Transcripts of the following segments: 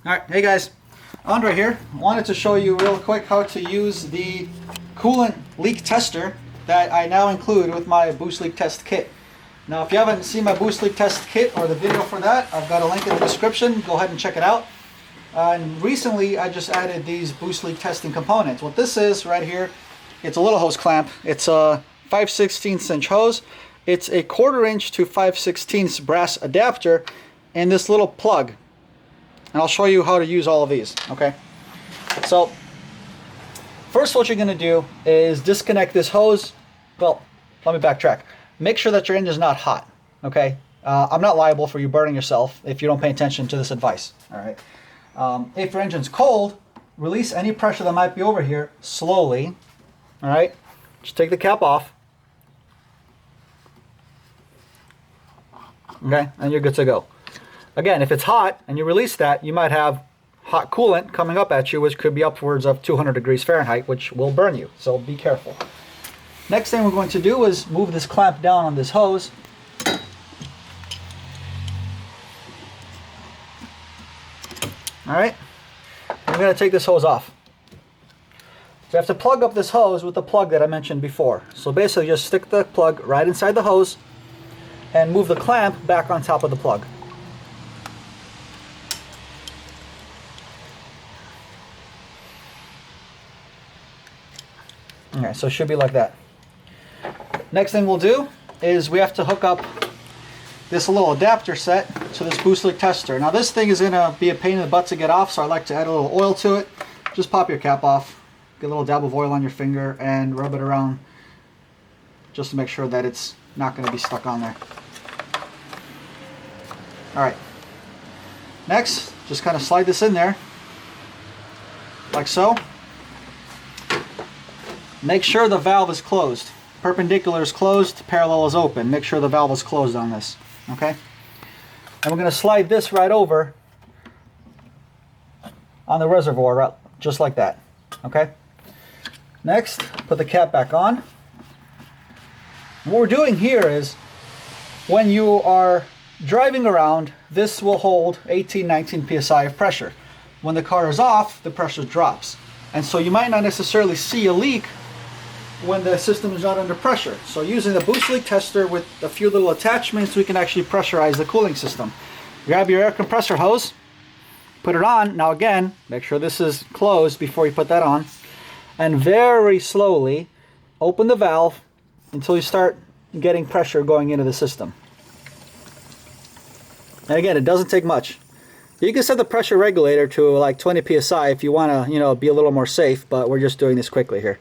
Alright, hey guys, Andre here. Wanted to show you real quick how to use the coolant leak tester that I now include with my boost leak test kit. Now if you haven't seen my boost leak test kit or the video for that, I've got a link in the description. Go ahead and check it out. And recently I just added these boost leak testing components. What this is right here, it's a little hose clamp. It's a 5/16 inch hose. It's a 1/4 inch to 5/16 brass adapter and this little plug. And I'll show you how to use all of these, okay? So, first what you're gonna do is disconnect this hose. Well, let me backtrack. Make sure that your engine is not hot, okay? I'm not liable for you burning yourself if you don't pay attention to this advice, all right? If your engine's cold, release any pressure that might be over here slowly, all right? Just take the cap off. Okay, and you're good to go. Again, if it's hot and you release that, you might have hot coolant coming up at you, which could be upwards of 200 degrees Fahrenheit, which will burn you, so be careful. Next thing we're going to do is move this clamp down on this hose. Alright, we're going to take this hose off. So you have to plug up this hose with the plug that I mentioned before. So basically just stick the plug right inside the hose and move the clamp back on top of the plug. Okay, so it should be like that. Next thing we'll do is we have to hook up this little adapter set to this boost leak tester. Now this thing is going to be a pain in the butt to get off, so I like to add a little oil to it. Just pop your cap off, get a little dab of oil on your finger and rub it around just to make sure that it's not going to be stuck on there. Alright, next just kind of slide this in there like so. Make sure the valve is closed. Perpendicular is closed, parallel is open. Make sure the valve is closed on this, okay? And we're going to slide this right over on the reservoir, just like that, okay? Next, put the cap back on. What we're doing here is, when you are driving around, this will hold 18-19 psi of pressure. When the car is off, the pressure drops. And so you might not necessarily see a leak when the system is not under pressure. So using the boost leak tester with a few little attachments, we can actually pressurize the cooling system. Grab your air compressor hose, put it on. Now again, make sure this is closed before you put that on. And very slowly open the valve until you start getting pressure going into the system. And again, it doesn't take much. You can set the pressure regulator to like 20 psi if you want to, be a little more safe, but we're just doing this quickly here.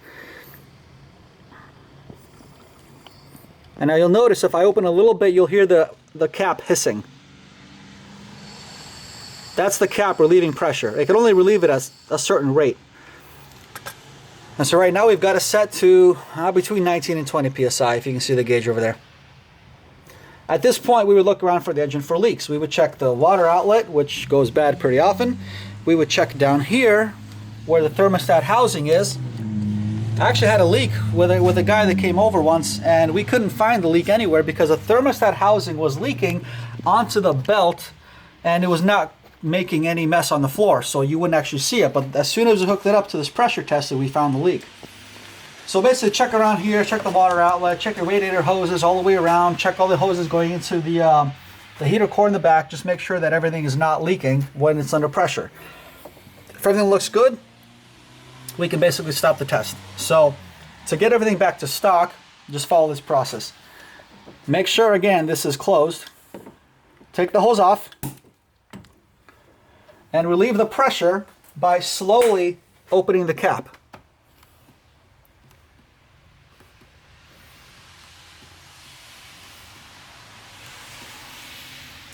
And now you'll notice if I open a little bit, you'll hear the cap hissing. That's the cap relieving pressure. It can only relieve it at a certain rate. And so right now we've got it set to between 19 and 20 psi, if you can see the gauge over there. At this point, we would look around for the engine for leaks. We would check the water outlet, which goes bad pretty often. We would check down here where the thermostat housing is. I actually had a leak with a guy that came over once, and we couldn't find the leak anywhere because the thermostat housing was leaking onto the belt, and it was not making any mess on the floor, so you wouldn't actually see it. But as soon as we hooked it up to this pressure tester, we found the leak. So basically check around here, check the water outlet, check your radiator hoses all the way around, check all the hoses going into the heater core in the back. Just make sure that everything is not leaking when it's under pressure. If everything looks good, we can basically stop the test. So to get everything back to stock, just follow this process. Make sure, again, this is closed. Take the hose off and relieve the pressure by slowly opening the cap.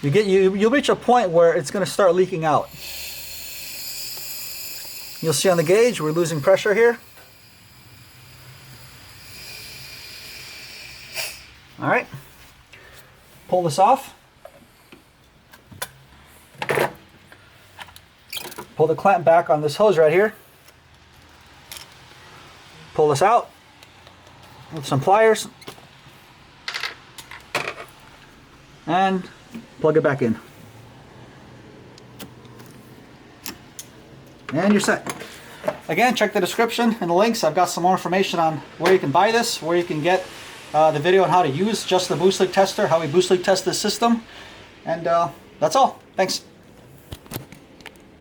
You'll reach a point where it's going to start leaking out. You'll see on the gauge we're losing pressure here. All right, pull this off. Pull the clamp back on this hose right here. Pull this out with some pliers and plug it back in. and you're set. Again, check the description and the links. I've got some more information on where you can buy this, where you can get the video on how to use just the boost leak tester, how we boost leak test this system. And that's all. Thanks.